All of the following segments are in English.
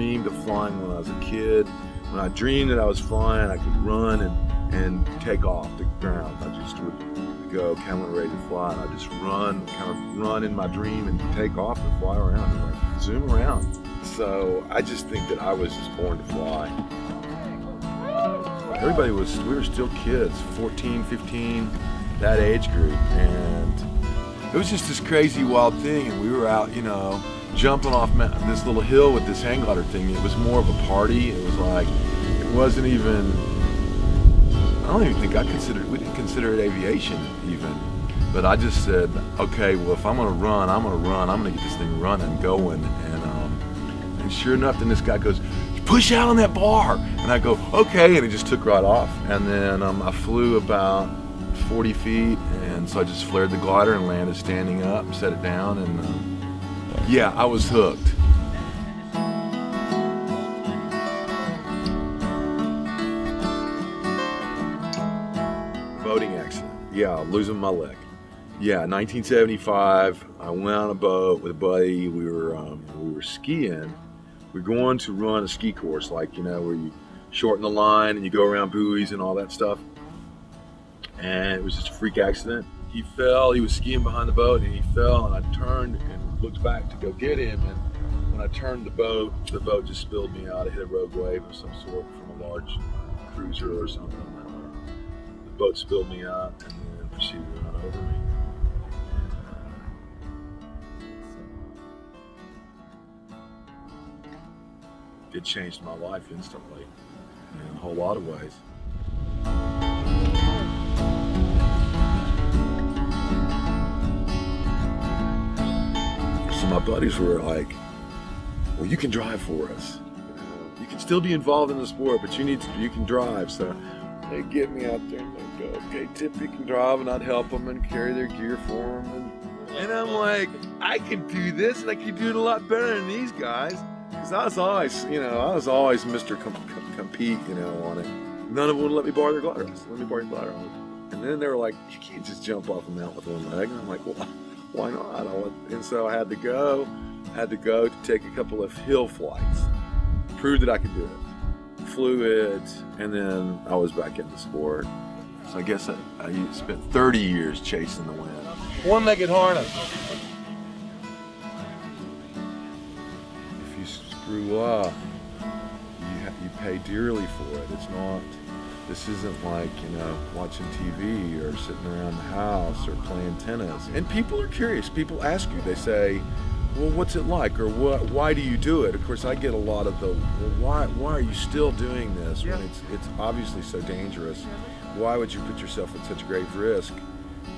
dreamed of flying when I was a kid. When I dreamed that I was flying, I could run and take off the ground. I just would go kind of ready to fly, and I just run in my dream and take off and fly around and like zoom around. So I just think that I was just born to fly. We were still kids, 14, 15, that age group, and it was just this crazy wild thing, and we were out, you know, jumping off this little hill with this hang glider thing. It was more of a party. It was like, it wasn't even, I don't even think we didn't consider it aviation even. But I just said, okay, well, if I'm gonna run, I'm gonna get this thing running, going. And sure enough, then this guy goes, push out on that bar. And I go, okay, and it just took right off. And then I flew about 40 feet, and so I just flared the glider and landed standing up, set it down, and yeah, I was hooked. Boating accident, yeah, losing my leg. Yeah, 1975, I went on a boat with a buddy. We were skiing. We're going to run a ski course, like, you know, where you shorten the line and you go around buoys and all that stuff. And it was just a freak accident. He fell, he was skiing behind the boat, and he fell, and I turned and looked back to go get him, and when I turned the boat just spilled me out. It hit a rogue wave of some sort from a large cruiser or something. The boat spilled me out and then proceeded to run over me. It changed my life instantly in a whole lot of ways. So my buddies were like, well, you can drive for us. You can still be involved in the sport, but you can drive. So they get me out there and they go, okay, Tippy can drive, and I'd help them and carry their gear for them. And I'm like, I can do this, and I can do it a lot better than these guys. Because I was always Mr. Compete, you know, on it. None of them would let me borrow their glider. Let me borrow your glider on it. And then they were like, you can't just jump off a mountain with one leg. And I'm like, well, why not? And so I had to go to take a couple of hill flights, prove that I could do it. Flew it, and then I was back in the sport. So I guess I spent 30 years chasing the wind. One-legged harness. If you screw up, you pay dearly for it. This isn't like, you know, watching TV or sitting around the house or playing tennis. And people are curious. People ask you, they say, well, what's it like? Or why do you do it? Of course, I get a lot of the, well, why are you still doing this when it's obviously so dangerous? Why would you put yourself at such grave risk?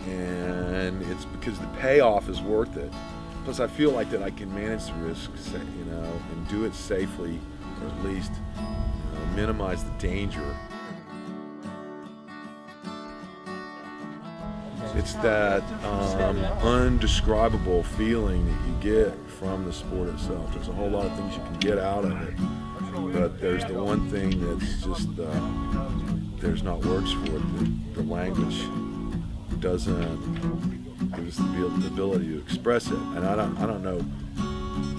And it's because the payoff is worth it. Plus, I feel like that I can manage the risks, you know, and do it safely, or at least, you know, minimize the danger. It's that undescribable feeling that you get from the sport itself. There's a whole lot of things you can get out of it, but there's the one thing that's just, there's not words for it. The language doesn't give us the ability to express it. And I don't know,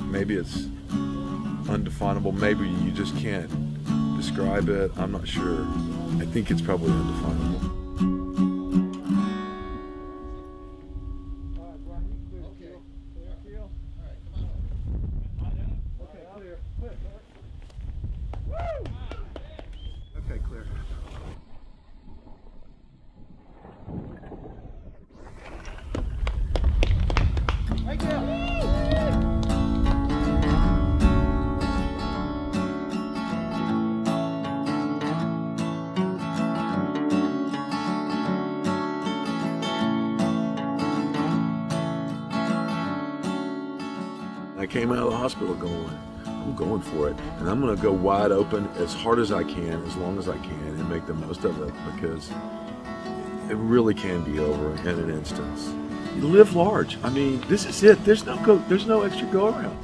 maybe it's undefinable, maybe you just can't describe it. I'm not sure. I think it's probably undefinable. Okay, clear. Thank you. I came out of the hospital going, I'm going for it, and I'm going to go wide open as hard as I can, as long as I can, and make the most of it, because it really can be over in an instance. You live large. I mean, this is it. There's no extra go around.